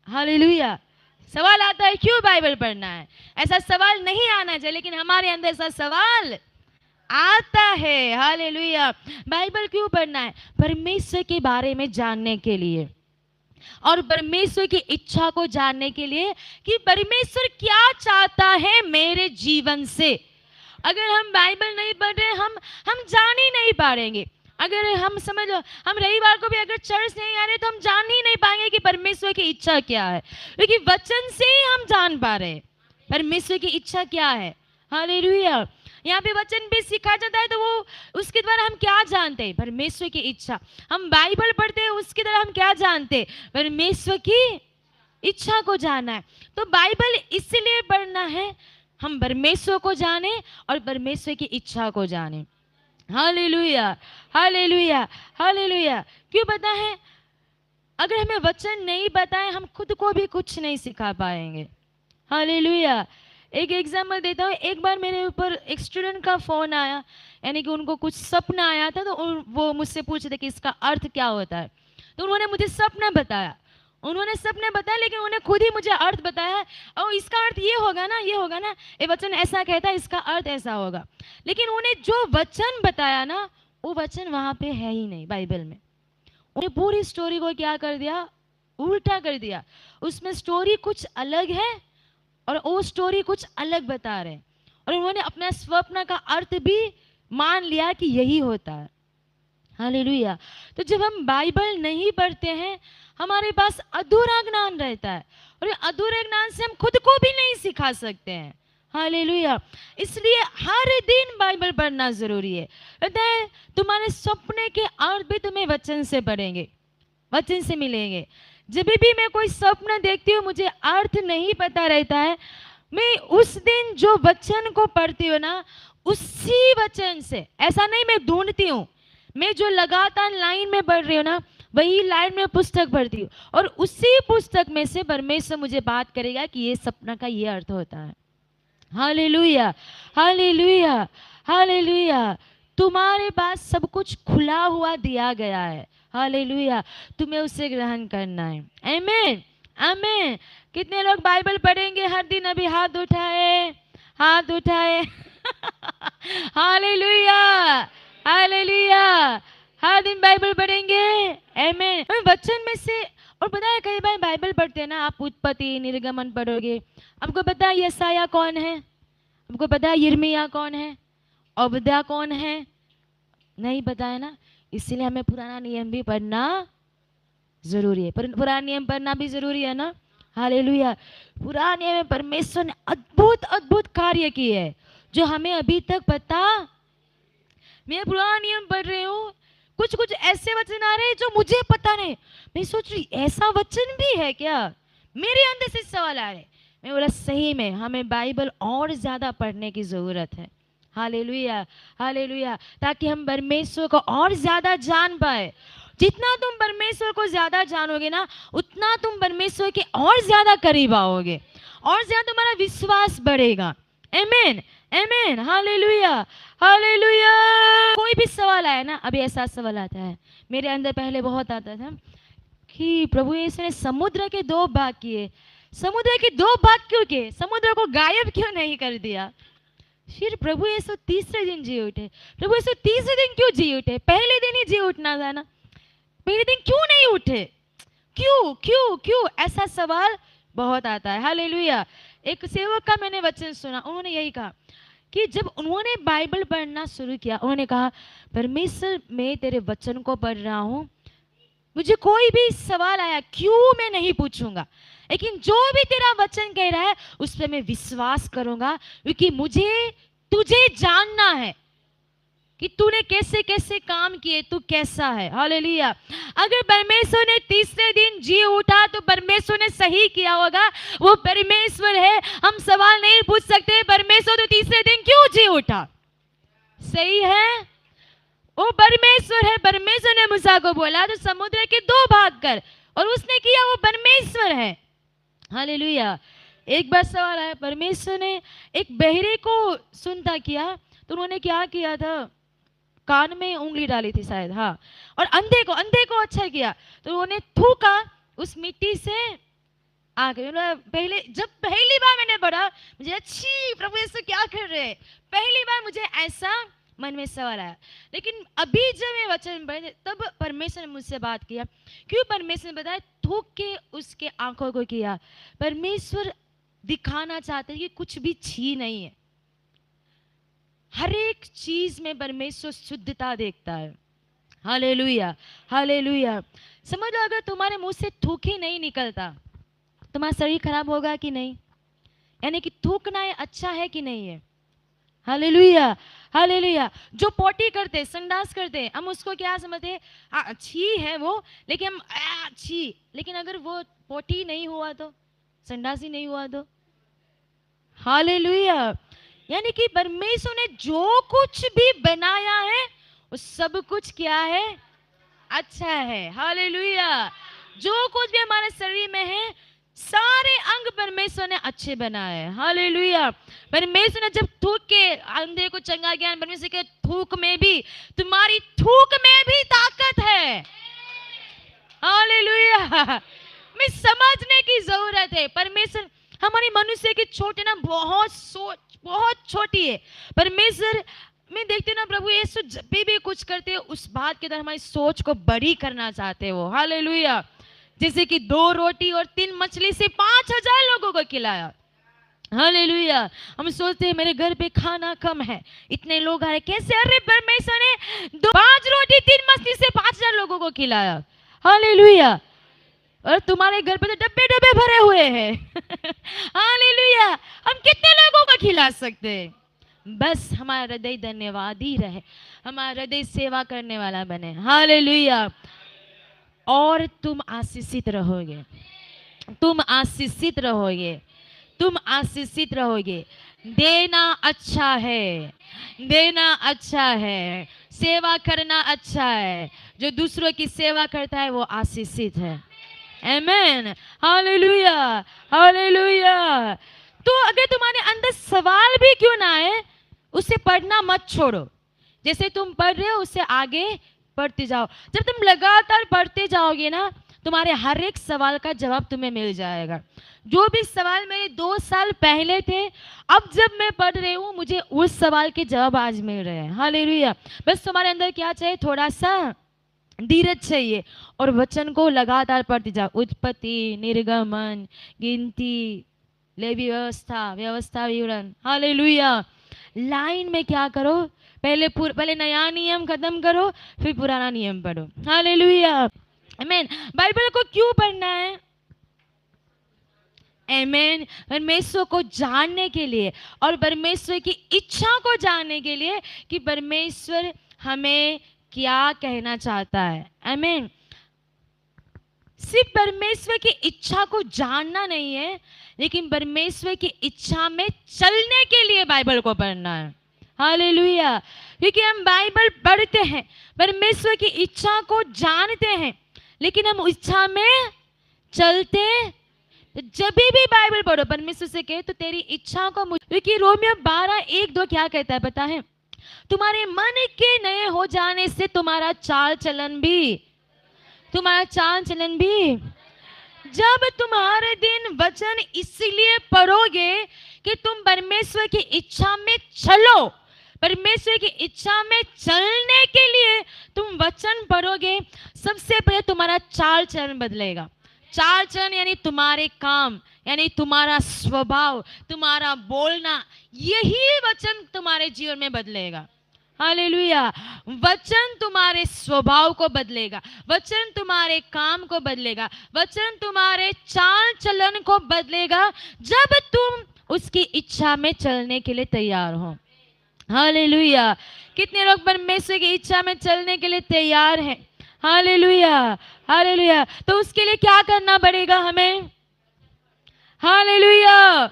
हालेलुया। सवाल आता है क्यों बाइबल पढ़ना है? ऐसा सवाल नहीं आना चाहिए, लेकिन हमारे अंदर ऐसा सवाल आता है। हालेलुया। बाइबल क्यों पढ़ना है? परमेश्वर के बारे में जानने के लिए और परमेश्वर की इच्छा को जानने के लिए कि परमेश्वर क्या चाहता है मेरे जीवन से। अगर हम बाइबल नहीं पढ़ रहे, हम जान ही नहीं पाएंगे। अगर हम समझ लो, हम रविवार को भी अगर चर्च नहीं आ रहे तो हम जान ही नहीं पाएंगे कि परमेश्वर की इच्छा क्या है, क्योंकि वचन से ही हम जान पा रहे हैं परमेश्वर की इच्छा क्या है। हालेलुया। यहाँ पे वचन भी सिखाया जाता है, तो वो उसके द्वारा हम क्या जानते हैं? परमेश्वर की इच्छा। हम बाइबल पढ़ते हैं, उसके द्वारा हम क्या जानते हैं? परमेश्वर की इच्छा को जानना है। तो बाइबल इसलिए पढ़ना है हम परमेश्वर को जाने और परमेश्वर की इच्छा को जाने। Hallelujah, hallelujah, hallelujah. क्यों पता है? अगर हमें वचन नहीं पता है, हम खुद को भी कुछ नहीं सिखा पाएंगे। हालेलुया। एक एग्जाम्पल देता हूँ। एक बार मेरे ऊपर एक स्टूडेंट का फ़ोन आया, यानी कि उनको कुछ सपना आया था, तो वो मुझसे पूछ रहे थे कि इसका अर्थ क्या होता है। तो उन्होंने मुझे सपना बताया, लेकिन उन्होंने खुद ही मुझे अर्थ बताया, और इसका अर्थ ये होगा ना, ये होगा ना, ये वचन ऐसा कहता है, इसका अर्थ ऐसा होगा। लेकिन उन्हें जो वचन बताया ना, वो वचन वहाँ पे है ही नहीं बाइबल में। उन्हें पूरी स्टोरी को क्या कर दिया? उल्टा कर दिया। उसमें स्टोरी कुछ अलग है और वो स्टोरी कुछ अलग बता रहे हैं, और उन्होंने अपना स्वप्न का अर्थ भी मान लिया कि यही होता है। हालेलुया। तो जब हम बाइबल नहीं पढ़ते हैं, हमारे पास अधूरा ज्ञान रहता है, और अधूरे ज्ञान से हम खुद को भी नहीं सिखा सकते हैं। हालेलुया। इसलिए हर दिन बाइबल पढ़ना जरूरी है। पता है, तुम्हारे सपने के अर्थ भी तुम्हें वचन से पढ़ेंगे, वचन से मिलेंगे। जब भी मैं कोई स्वप्न देखती हूँ, मुझे अर्थ नहीं पता रहता है, मैं उस दिन जो वचन को पढ़ती हूँ ना, उसी वचन से, ऐसा नहीं मैं ढूंढती हूँ, मैं जो लगातार लाइन में पढ़ रही हूँ ना, वही लाइन में पुस्तक पढ़ती हूँ, और उसी पुस्तक में से परमेश्वर मुझे बात करेगा कि ये सपना का ये अर्थ होता है। Hallelujah, hallelujah, hallelujah. तुम्हारे पास सब कुछ खुला हुआ दिया गया है। हालेलुया। तुम्हें उसे ग्रहण करना है। आमीन, आमीन। कितने लोग बाइबल पढ़ेंगे हर दिन? अभी हाथ उठाए, हाथ उठाए। Hallelujah, hallelujah. हर दिन बाइबल पढ़ेंगे। आमीन। वचन में से, और पता है कई बार बाइबल पढ़ते हैं ना, आप उत्पत्ति निर्गमन पढ़ोगे, आपको पता है यशाया कौन है? आपको पता है यिर्मयाह कौन है? ओबद्याह कौन है? नहीं पता है ना। इसलिए हमें पुराना नियम भी पढ़ना जरूरी है। पुराना नियम पढ़ना भी जरूरी है ना। हालेलुया। पुराने नियम में परमेश्वर ने अद्भुत अद्भुत कार्य किए हैं जो हमें अभी तक पता। मैं पुराना नियम पढ़ रही हूँ, कुछ कुछ ऐसे वचन आ रहे हैं जो मुझे पता नहीं। मैं सोच रही ऐसा वचन भी है क्या? मेरे अंदर से सवाल आ रहे। मैं बोला सही में हमें बाइबल और ज्यादा पढ़ने की जरूरत है। Hallelujah, hallelujah. ताकि हम परमेश्वर को और ज्यादा जान पाए। जितना तुम परमेश्वर को ज्यादा जानोगे ना, उतना तुम परमेश्वर के और ज्यादा करीब आओगे, और ज्यादा तुम्हारा विश्वास बढ़ेगा। आमीन, आमीन। Hallelujah, hallelujah. कोई भी सवाल आया ना, अभी ऐसा सवाल आता है, मेरे अंदर पहले बहुत आता था कि प्रभु यीशु ने समुद्र के 2 भाग किए, समुद्र के 2 भाग क्यों किए? समुद्र को गायब क्यों नहीं कर दिया? फिर प्रभु यीशु तीसरे दिन जी उठे। प्रभु यीशु तीसरे दिन क्यों जी उठे? पहले दिन ही जी उठना था ना, पहले दिन क्यों नहीं उठे? क्यों क्यों क्यों? ऐसा सवाल बहुत आता है। हालेलुया। एक सेवक का मैंने वचन सुना, उन्होंने यही कहा कि जब उन्होंने बाइबल पढ़ना शुरू किया, उन्होंने कहा परमेश्वर मैं तेरे वचन को पढ़ रहा हूँ, मुझे कोई भी सवाल आया क्यों मैं नहीं पूछूंगा, लेकिन जो भी तेरा वचन कह रहा है उस पर मैं विश्वास करूंगा, क्योंकि मुझे तुझे जानना है। कि तूने कैसे कैसे काम किए, तू कैसा है। हालेलुया। अगर परमेश्वर ने तीसरे दिन जी उठा तो परमेश्वर ने सही किया होगा, वो परमेश्वर है। हम सवाल नहीं पूछ सकते परमेश्वर तो तीसरे दिन क्यों जी उठा, सही है, वो परमेश्वर है। परमेश्वर ने मूसा को बोला तो समुद्र के दो भाग कर, और उसने किया, वो परमेश्वर है। हालेलुया। एक बार सवाल आया, परमेश्वर ने एक बहरे को सुनता किया तो उन्होंने क्या किया था, कान में उंगली डाली थी शायद, हाँ। और अंधे को अच्छा किया तो उन्होंने थूका उस मिट्टी से आगे। जब पहली बार मैंने पढ़ा, मुझे अच्छी प्रभु यीशु क्या कर रहे हैं, पहली बार मुझे ऐसा मन में सवाल आया। लेकिन अभी जब मैं वचन पढ़े तब परमेश्वर ने मुझसे बात किया। क्यों परमेश्वर ने बताया, थूक के उसके आंखों को किया। परमेश्वर दिखाना चाहते हैं कि कुछ भी छी नहीं है, हर एक चीज में परमेश्वर शुद्धता देखता है। Hallelujah, hallelujah. समझ लो, अगर तुम्हारे मुंह से थूक ही नहीं निकलता, तुम्हारा शरीर खराब होगा कि नहीं? यानी कि थूकना है अच्छा है कि नहीं है? Hallelujah, hallelujah. जो पोटी करते, संडास करते, हम उसको क्या समझते, अच्छी है वो, लेकिन हम अच्छी, लेकिन अगर वो पोटी नहीं हुआ तो, संडास ही नहीं हुआ तो। हालेलुया। यानी कि परमेश्वर ने जो कुछ भी बनाया है वो सब कुछ क्या है, अच्छा है। हालेलुया। जो कुछ भी हमारे शरीर में है, सारे अंग परमेश्वर ने अच्छे बनाए हैं। हालेलुया। परमेश्वर ने जब थूक के अंधे को चंगा किया, परमेश्वर के थूक में भी, तुम्हारी थूक में भी ताकत है। हालेलुया। हमें समझने की जरूरत है। परमेश्वर, हमारी मनुष्य की छोटी ना बहुत सोच बहुत छोटी है। परमेश्वर में देखते ना, प्रभु यीशु जब भी कुछ करते हैं उस बात के तरह हमारी सोच को बड़ी करना चाहते हैं वो। हालेलुया। जैसे कि 2 रोटी और 3 मछली से 5000 लोगों को खिलाया। हालेलुया। हम सोचते हैं मेरे घर पे खाना कम है, इतने लोग आए कैसे, अरे परमेश्वर ने 5 रोटी 3 मछली से 5000 लोगों को खिलाया। हालेलुया। और तुम्हारे घर पे तो डब्बे डब्बे भरे हुए हैं। हालेलुया। हम कितने लोगों को खिला सकते हैं? बस हमारा हृदय धन्यवादी रहे, हमारा हृदय सेवा करने वाला बने। हालेलुया। और तुम आशीषित रहोगे, तुम आशीषित रहोगे, तुम आशीषित रहोगे। देना अच्छा है, देना अच्छा है, सेवा करना अच्छा है। जो दूसरों की सेवा करता है वो आशीषित है। आमेन। हालेलुया, हालेलुया। तो अगर तुम्हारे अंदर सवाल भी क्यों ना आए, उसे पढ़ना मत छोड़ो। जैसे तुम पढ़ रहे हो उससे आगे पढ़ते जाओ। जब तुम लगातार पढ़ते जाओगे ना, तुम्हारे हर एक सवाल का जवाब तुम्हें मिल जाएगा। जो भी सवाल मेरे 2 साल पहले थे, अब जब मैं पढ़ रही हूँ मुझे उस सवाल के जवाब आज मिल रहे हैं। हालेलुया। बस तुम्हारे अंदर क्या चाहिए, थोड़ा सा धीरज चाहिए और वचन को लगातार पढ़ते जाओ। उत्पत्ति, निर्गमन, गिनती, लेवी व्यवस्था, व्यवस्था विवरण। हालेलुया। लाइन में क्या करो, पहले नया नियम खत्म करो, फिर पुराना नियम पढ़ो। हालेलुया। आमीन। बाइबल को क्यों पढ़ना है? आमीन। परमेश्वर को जानने के लिए और परमेश्वर की इच्छा को जानने के लिए कि परमेश्वर हमें क्या कहना चाहता है। आमीन। सिर्फ परमेश्वर की इच्छा को जानना नहीं है, लेकिन परमेश्वर की इच्छा में चलने के लिए बाइबल को पढ़ना है। हालेलुया। क्योंकि हम बाइबल पढ़ते हैं, परमेश्वर की इच्छा को जानते हैं, लेकिन हम इच्छा में चलते। तो जब भी बाइबल पढ़ो, परमेश्वर से कहे तो तेरी इच्छा को मुझ, क्योंकि रोमियो 12:1-2 क्या कहता है पता है? तुम्हारे मन के नए हो जाने से तुम्हारा चाल चलन भी, जब तुम्हारे दिन वचन इसलिए पढ़ोगे कि तुम परमेश्वर की इच्छा में चलो। परमेश्वर की इच्छा में चलने के लिए तुम वचन पढ़ोगे। सबसे पहले तुम्हारा चाल चलन बदलेगा। चाल चलन यानी तुम्हारे काम, यानी तुम्हारा स्वभाव, तुम्हारा बोलना, यही वचन तुम्हारे जीवन में बदलेगा। हालेलुया। वचन तुम्हारे स्वभाव को बदलेगा, वचन तुम्हारे काम को बदलेगा, वचन तुम्हारे चाल चलन को बदलेगा, जब तुम उसकी इच्छा में चलने के लिए तैयार हो। हालेलुया। कितने लोग परमेश्वर की इच्छा में चलने के लिए तैयार हैं? हालेलुया, हालेलुया। तो उसके लिए क्या करना पड़ेगा हमें? हालेलुया।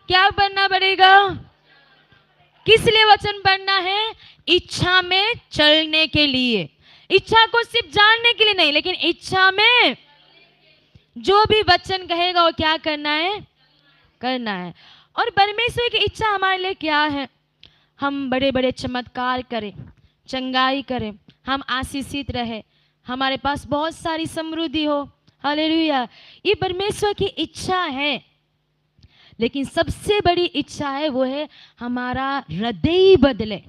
क्या करना पड़ेगा? किस लिए वचन पढ़ना है? इच्छा में चलने के लिए। इच्छा को सिर्फ जानने के लिए नहीं, लेकिन इच्छा में जो भी वचन कहेगा वो क्या करना है? करना है। और परमेश्वर की इच्छा हमारे लिए क्या है? हम बड़े बड़े चमत्कार करें, चंगाई करें, हम आशीषित रहे, हमारे पास बहुत सारी समृद्धि हो। हालेलुया। ये परमेश्वर की इच्छा है। लेकिन सबसे बड़ी इच्छा है वो है हमारा हृदय बदले,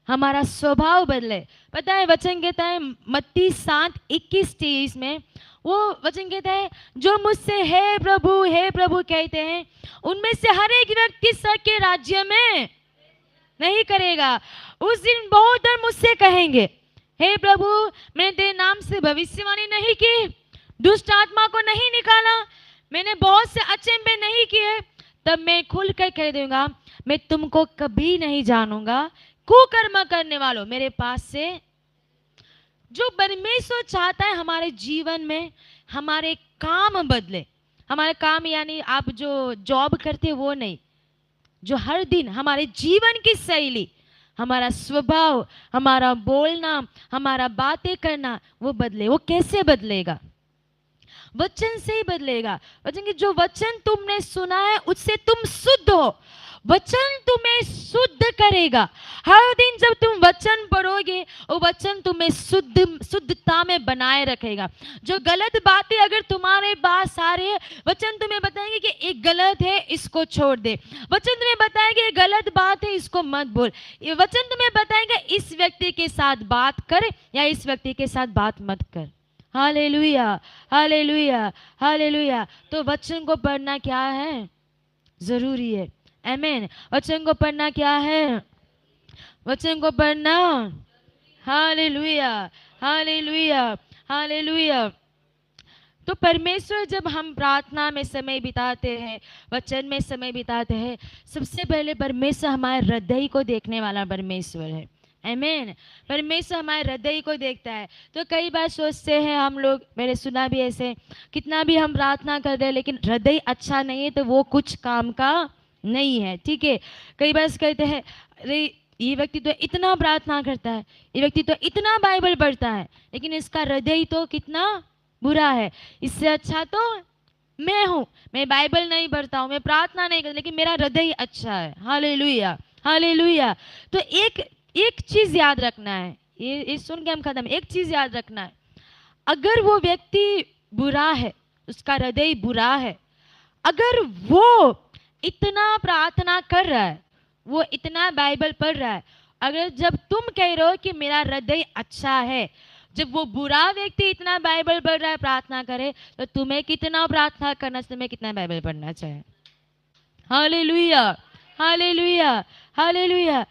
हमारा स्वभाव बदले। पता है वचन कहता है मत्ती 7:21-23 में, वो वचन कहता है जो मुझसे हे प्रभु कहते हैं उनमें से हर एक व्यक्ति स्वर्ग के राज्य में नहीं करेगा। उस दिन बहुत डर मुझसे कहेंगे, हे प्रभु मैंने तेरे नाम से भविष्यवाणी नहीं की, दुष्ट आत्मा को नहीं निकाला, मैंने बहुत से अचंभे नहीं किए। तब मैं खुल कर कह दूंगा मैं तुमको कभी नहीं जानूंगा, कुकर्म करने वालों मेरे पास से। जो परमेश्वर चाहता है हमारे जीवन में हमारे काम बदले। हमारे काम यानी आप जो जॉब करते वो नहीं, जो हर दिन हमारे जीवन की शैली, हमारा स्वभाव, हमारा बोलना, हमारा बातें करना वो बदले। वो कैसे बदलेगा? वचन से ही बदलेगा। वचन की जो वचन तुमने सुना है उससे तुम शुद्ध हो। वचन तुम्हें शुद्ध करेगा। हर दिन जब तुम वचन पढ़ोगे वो वचन तुम्हें शुद्धता में बनाए रखेगा। जो गलत बातें अगर तुम्हारे पास आ रही है, वचन तुम्हें बताएंगे कि एक गलत है इसको छोड़ दे। वचन तुम्हें बताएंगे ये गलत बात है इसको मत बोल। ये वचन तुम्हें बताएगा इस व्यक्ति के साथ बात कर या इस व्यक्ति के साथ बात मत कर। हालेलुया, हालेलुया, हालेलुया। तो वचन को पढ़ना क्या है? जरूरी है। आमीन। वचन को पढ़ना क्या है? वचन को पढ़ना, हालेलुया, हालेलुया, हालेलुया। तो परमेश्वर जब हम प्रार्थना में समय बिताते हैं, वचन में समय बिताते हैं, सबसे पहले परमेश्वर हमारे हृदय को देखने वाला परमेश्वर है। आमीन। परमेश्वर हमारे हृदय को देखता है। तो कई बार सोचते हैं हम लोग, मैंने सुना भी ऐसे, कितना भी हम प्रार्थना कर रहे हैं लेकिन हृदय अच्छा नहीं है तो वो कुछ काम का नहीं है। ठीक है। कई बार कहते हैं अरे ये व्यक्ति तो इतना प्रार्थना करता है, ये व्यक्ति तो इतना बाइबल पढ़ता है, लेकिन इसका हृदय तो कितना बुरा है। इससे अच्छा तो मैं हूँ, मैं बाइबल नहीं पढ़ता हूँ, मैं प्रार्थना नहीं करता, लेकिन मेरा हृदय अच्छा है। हालेलुया, हालेलुया। तो एक चीज याद रखना है, ये सुन के हम खत्म। एक चीज याद रखना है, अगर वो व्यक्ति बुरा है, उसका हृदय बुरा है, अगर वो इतना प्रार्थना कर रहा है, वो इतना बाइबल पढ़ रहा है, अगर जब तुम कह रहे हो कि मेरा हृदय अच्छा है, जब वो बुरा व्यक्ति इतना बाइबल पढ़ रहा है, प्रार्थना करे, तो तुम्हें कितना प्रार्थना करना चाहिए, तुम्हें कितना बाइबल पढ़ना चाहिए? Hallelujah, hallelujah, hallelujah.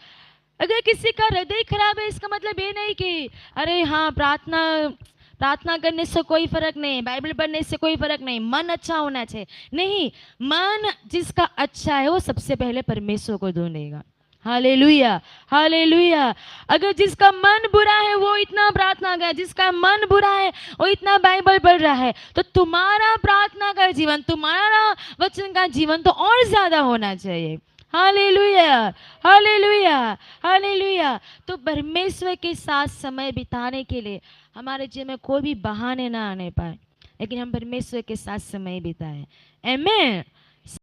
अगर किसी का हृदय खराब है इसका मतलब ये नहीं कि अरे हाँ प्रार्थना करने से कोई फर्क नहीं, बाइबल पढ़ने से कोई फर्क नहीं, मन अच्छा होना चाहिए। नहीं, मन जिसका अच्छा है वो सबसे पहले परमेश्वर को ढूंढेगा। Hallelujah, hallelujah. अगर जिसका मन बुरा है वो इतना प्रार्थना कर, जिसका मन बुरा है वो इतना बाइबल पढ़ रहा है, तो तुम्हारा प्रार्थना का जीवन, तुम्हारा वचन का जीवन तो और ज्यादा होना चाहिए। हालेलुया, हालेलुया, हालेलुया। तो परमेश्वर के साथ समय बिताने के लिए हमारे जीवन में कोई भी बहाने ना आने पाए, लेकिन हम परमेश्वर के साथ समय बिताएं। आमीन।